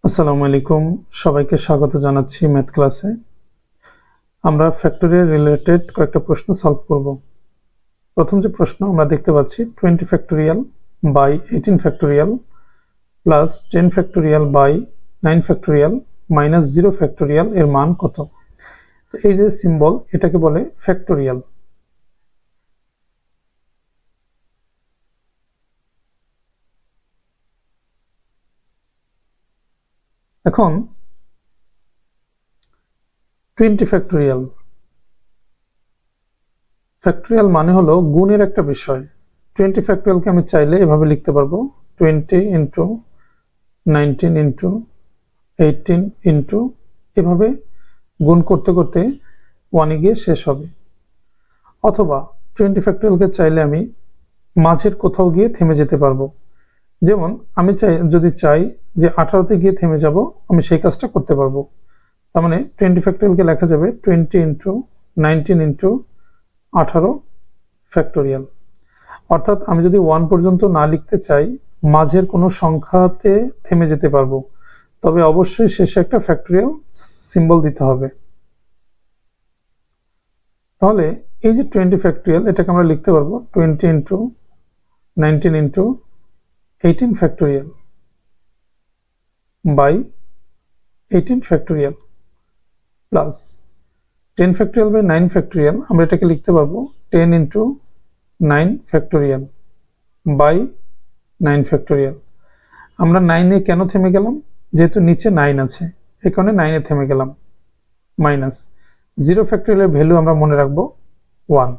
আসসালামু আলাইকুম, সবাইকে স্বাগত জানাচ্ছি ম্যাথ ক্লাসে। আমরা ফ্যাক্টরিয়াল রিলেটেড কয়েকটা প্রশ্ন সলভ করব। প্রথম যে প্রশ্ন আমরা দেখতে পাচ্ছি 20 factorial by 18 factorial plus 10 factorial by 9 factorial minus 0 factorial এর মান কত? তো এই যে সিম্বল, এটাকে বলে ফ্যাক্টোরিয়াল। এখন 20 ফ্যাক্টোরিয়াল ফ্যাক্টোরিয়াল মানে হলো গুণের একটা বিষয়। 20 ফ্যাক্টোরিয়ালকে আমি চাইলে এভাবে লিখতে পারবো 20 ইন্টু 19 ইন্টু 18 ইন্টু, এভাবে গুণ করতে করতে 1 গিয়ে শেষ হবে। অথবা 20 ফ্যাক্টোরিয়ালকে চাইলে আমি মাঝের কোথাও গিয়ে থেমে যেতে পারবো। যেমন আমি যদি চাই যে 18তে গিয়ে থেমে যাব, আমি সেই কাজটা করতে পারবো। তার মানে 20 ফ্যাক্টোরিয়ালকে লেখা যাবে 20 ইন্টু 19 ইন্টু 18 ফ্যাক্টোরিয়াল। অর্থাৎ আমি যদি 1 পর্যন্ত না লিখতে চাই, মাঝের কোনো সংখ্যাতে থেমে যেতে পারবো, তবে অবশ্যই শেষে একটা ফ্যাক্টোরিয়াল সিম্বল দিতে হবে। তাহলে এই যে 20 ফ্যাক্টোরিয়াল, এটাকে আমরা লিখতে পারবো 20 into 19 into 18 factorial by 18 factorial plus 10 factorial by 9 factorial, আমরা এটাকে লিখতে পারবো 10 ইন্টু 9 ফ্যাক্টোরিয়াল বাই 9 ফ্যাক্টোরিয়াল। আমরা 9 এ কেন থেমে গেলাম? যেহেতু নিচে 9 আছে, এই কারণে 9 এ থেমে গেলাম। মাইনাস 0 ফ্যাক্টোরিয়ালের ভ্যালু আমরা মনে রাখবো 1।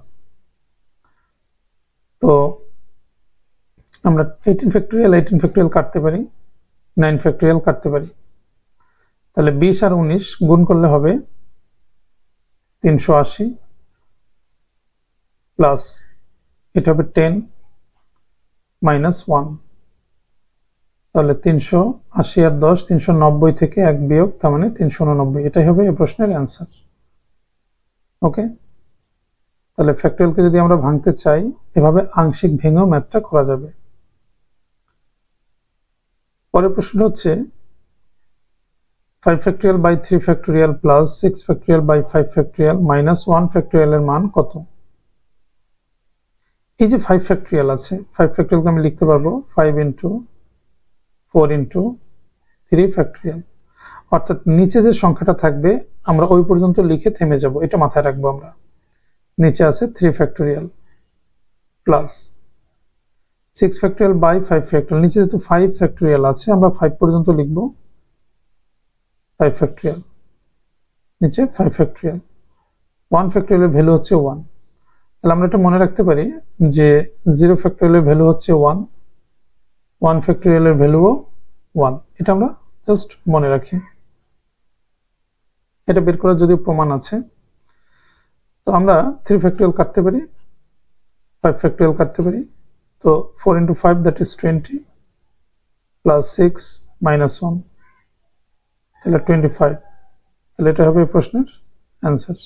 তো আমরা 18 ফ্যাক্টোরিয়াল কাটতে পারি, 9 ফ্যাক্টোরিয়াল কাটতে পারি। তাহলে 20 আর 19 গুণ করলে হবে 380 প্লাস এটা হবে 10 মাইনাস 1। তাহলে 380 আর 10, 390 থেকে 1 বিয়োগ, তার মানে 389। এটাই হবে এই প্রশ্নের অ্যান্সার। ওকে, তাহলে ফ্যাক্টোরিয়ালকে যদি আমরা ভাঙতে চাই, এভাবে আংশিক ভেঙেও ম্যাথটা করা যাবে। পরের প্রশ্নটা হচ্ছে 5 factorial by 3 factorial plus 6 factorial by 5 factorial minus 1 ফ্যাক্টোরিয়ালের মান কত? এই যে 5 ফ্যাক্টোরিয়াল আছে, 5 ফ্যাক্টোরিয়ালকে আমি লিখতে পারবো 5 ইন্টু 4 ইন্টু 3 ফ্যাক্টোরিয়াল। অর্থাৎ নিচে যে সংখ্যাটা থাকবে আমরা ওই পর্যন্ত লিখে থেমে যাব, এটা মাথায় রাখবো। আমরা নিচে আছে 3 factorial plus 6 factorial by 5 factorial. নিচে যেহেতু 5 ফ্যাক্টোরিয়াল আছে, আমরা 5 পর্যন্ত লিখব 5 ফ্যাক্টোরিয়াল, নিচে 5 ফ্যাক্টোরিয়াল। 1 ফ্যাক্টোরিয়ালের ভ্যালু হচ্ছে 1। তাহলে আমরা এটা মনে রাখতে পারি যে 0 ফ্যাক্টোরিয়ালের ভ্যালু হচ্ছে 1, 1 ফ্যাক্টোরিয়ালের ভ্যালুও 1। এটা আমরা জাস্ট মনে রাখি। এটা বের করার যদিও প্রমাণ আছে। তো আমরা 3 ফ্যাক্টোরিয়াল কাটতে পারি, 5 ফ্যাক্টোরিয়াল কাটতে পারি। তো 4 into 5 that is 20 plus 6 minus 1, তাহলে 25। তাহলে এটা হবে প্রশ্নের অ্যান্সার।